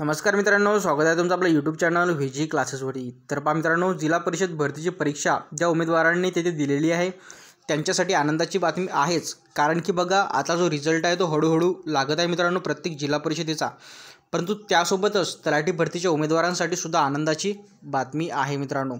नमस्कार मित्रांनो, स्वागत आहे तुमचं आपल्या यूट्यूब चॅनल व्हीजी क्लासेसवरती। तर पहा मित्रांनो, जिल्हा परिषद भरतीची परीक्षा ज्या उमेदवारांनी तेथे दिलेली आहे त्यांच्यासाठी आनंदाची बातमी आहेच। कारण की बघा, आता जो रिझल्ट आहे तो हळूहळू लागत आहे मित्रांनो प्रत्येक जिल्हा परिषदेचा। परंतु त्यासोबतच तलाठी भरतीच्या उमेदवारांसाठी सुद्धा आनंदाची बातमी आहे मित्रांनो।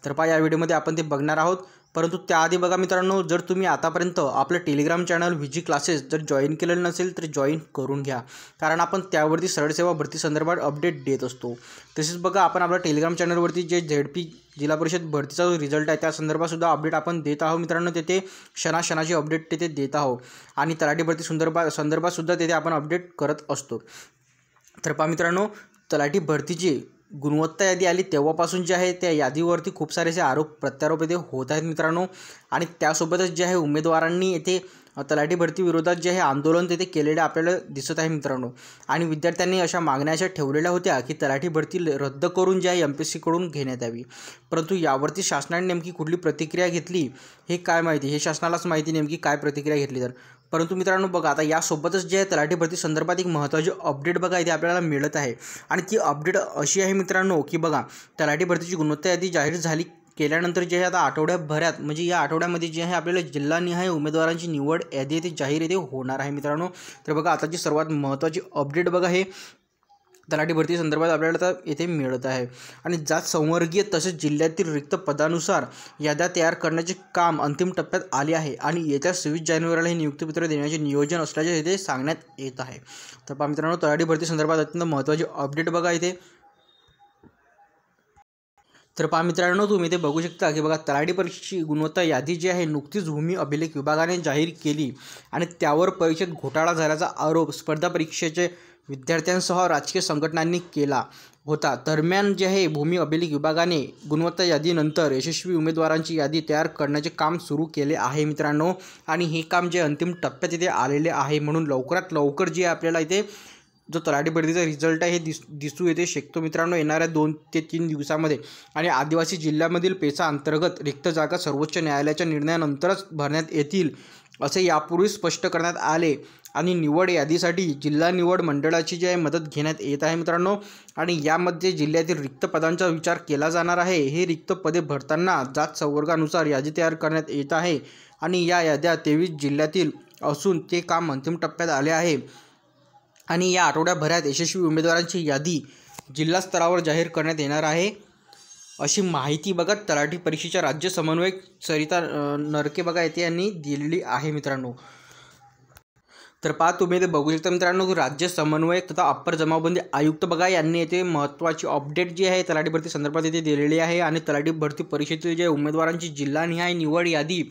तर पहा, या व्हिडिओमध्ये आपण ते बघणार आहोत। परंतु त्याआधी बघा मित्रांनो, जर तुम्ही आतापर्यंत आपलं टेलिग्राम चॅनल व्हीजी क्लासेस जर जॉईन केलेलं नसेल तर जॉईन करून घ्या, कारण आपण त्यावरती सरळ सेवा भरती संदर्भात अपडेट देत असतो। तसेच बघा, आपण आपल्या टेलिग्राम चॅनलवरती जे झेडपी जिल्हा परिषद भरतीचा जो रिझल्ट आहे त्या संदर्भात सुद्धा अपडेट आपण देत आहोत मित्रांनो। तेथे क्षणाक्षणाची अपडेट तेथे देत आहोत आणि तलाठी भरती संदर्भात सुद्धा तेथे आपण अपडेट करत असतो। तर पहा मित्रांनो, तलाठी भरतीची गुणवत्ता यादी आली तेव्हापासून जे आहे त्या यादीवरती खूप सारे असे आरोप प्रत्यारोप येथे होत आहेत मित्रांनो। आणि त्यासोबतच जे आहे उमेदवारांनी येथे तलाठी भरती विरोधात जे आहे आंदोलन तेथे केलेले आपल्याला दिसत आहे मित्रांनो। आणि विद्यार्थ्यांनी अशा मागण्या अशा ठेवलेल्या होत्या की तलाठी भरती रद्द करून जे आहे MPSC कडून घेण्यात यावी। परंतु यावरती शासनाने नेमकी कुठली प्रतिक्रिया घेतली हे काय माहिती, हे शासनालाच माहिती नेमकी काय प्रतिक्रिया घेतली तर। परंतु मित्रांनो बघा, आता यासोबतच जे आहे तलाठी भरती संदर्भात एक महत्त्वाची अपडेट बघा इथे आपल्याला मिळत आहे। आणि ती अपडेट अशी आहे मित्रांनो की बघा, तलाठी भरतीची गुणवत्ता यादी जाहीर झाली केल्यानंतर जे आहे आता आठवड्याभरात म्हणजे या आठवड्यामध्ये जे आहे आपल्याला जिल्हानिहाय उमेदवारांची निवड यादी येथे जाहीर येथे होणार आहे मित्रांनो। तर बघा, आताची सर्वात महत्त्वाची अपडेट बघा हे तलाठी भरती संदर्भात आपल्याला आता येथे मिळत आहे। आणि जात संवर्गीय तसेच जिल्ह्यातील रिक्त पदानुसार याद्या तयार करण्याचे काम अंतिम टप्प्यात आले आहे आणि येत्या 26 जानेवारीला हे नियुक्तीपत्र देण्याचे नियोजन असल्याचे येथे सांगण्यात येत आहे। तर पहा मित्रांनो, तलाठी भरती संदर्भात अत्यंत महत्त्वाची अपडेट बघा इथे। तर पहा मित्रांनो, तुम्ही इथे बघू शकता की बघा, तलाठी परीक्षेची गुणवत्ता यादी जी आहे नुकतीच भूमी अभिलेख विभागाने जाहीर केली आणि त्यावर परीक्षेत घोटाळा झाल्याचा आरोप स्पर्धा परीक्षेचे विद्यार्थ्यांसह राजकीय संघटनांनी केला होता। दरम्यान जे आहे भूमी अभिलेख विभागाने गुणवत्ता यादीनंतर यशस्वी उमेदवारांची यादी तयार करण्याचे काम सुरू केले आहे मित्रांनो। आणि हे काम जे अंतिम टप्प्यात इथे आलेले आहे, म्हणून लवकरात लवकर जे आपल्याला इथे जो तलाठी भरतीचा रिझल्ट आहे हे दिसू येते शकतो मित्रांनो येणाऱ्या 2 ते 3 दिवसामध्ये। आणि आदिवासी जिल्ह्यामधील पेसा अंतर्गत रिक्त जागा सर्वोच्च न्यायालयाच्या निर्णयानंतरच भरण्यात येतील असे यापूर्वी स्पष्ट करण्यात आले। आणि निवड यादीसाठी जिल्हा निवड मंडळाची जी आहे मदत घेण्यात येत आहे मित्रांनो। आणि यामध्ये जिल्ह्यातील रिक्त पदांचा विचार केला जाणार आहे। हे रिक्त पदे भरताना जात संवर्गानुसार यादी तयार करण्यात येत आहे आणि या याद्या 23 जिल्ह्यातील असून ते काम अंतिम टप्प्यात आले आहे। आणि या आठवड्याभरात यशस्वी उमेदवारांची यादी जिल्हा स्तरावर जाहीर करण्यात येणार आहे, अशी माहिती बघा तलाठी परीक्षेच्या राज्य समन्वयक सरिता नरके बघा येथे यांनी दिलेली आहे मित्रांनो। तर पहा, तुम्ही इथे बघू शकता मित्रांनो, राज्य समन्वयक तथा अप्पर जमावबंदी आयुक्त बघा यांनी येथे महत्त्वाची अपडेट जी आहे तलाठी भरती संदर्भात येथे दिलेली आहे। आणि तलाठी भरती परीक्षेतील जे उमेदवारांची जिल्हानिहाय निवड यादी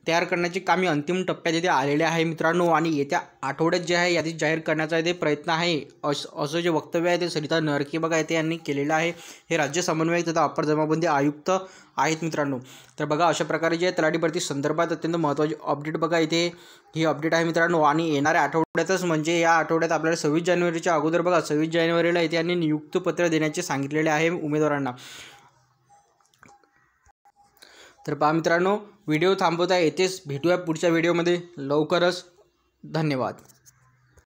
तयार करण्याचे कामे अंतिम टप्प्यात येथे आलेले आहे मित्रांनो। आणि येत्या आठवड्यात जे आहे यादी जाहीर करण्याचा येथे प्रयत्न आहे, असं जे वक्तव्य आहे ते सरिता नरके बघा येथे यांनी केलेलं आहे। हे राज्य समन्वयक तथा अप्पर जमाबंदी आयुक्त आहेत मित्रांनो। तर बघा, अशा प्रकारे जे तलाठी भरती संदर्भात अत्यंत महत्त्वाची अपडेट बघा इथे ही अपडेट आहे मित्रांनो। आणि येणाऱ्या आठवड्यातच म्हणजे या आठवड्यात आपल्याला 26 जानेवारीच्या अगोदर बघा 26 जानेवारीला इथे यांनी नियुक्तीपत्र देण्याचे सांगितलेले आहे उमेदवारांना। तर पहा मित्रांनो, व्हिडिओ थांबवता येतेच, भेटूया पुढच्या व्हिडिओमध्ये लवकरच। धन्यवाद।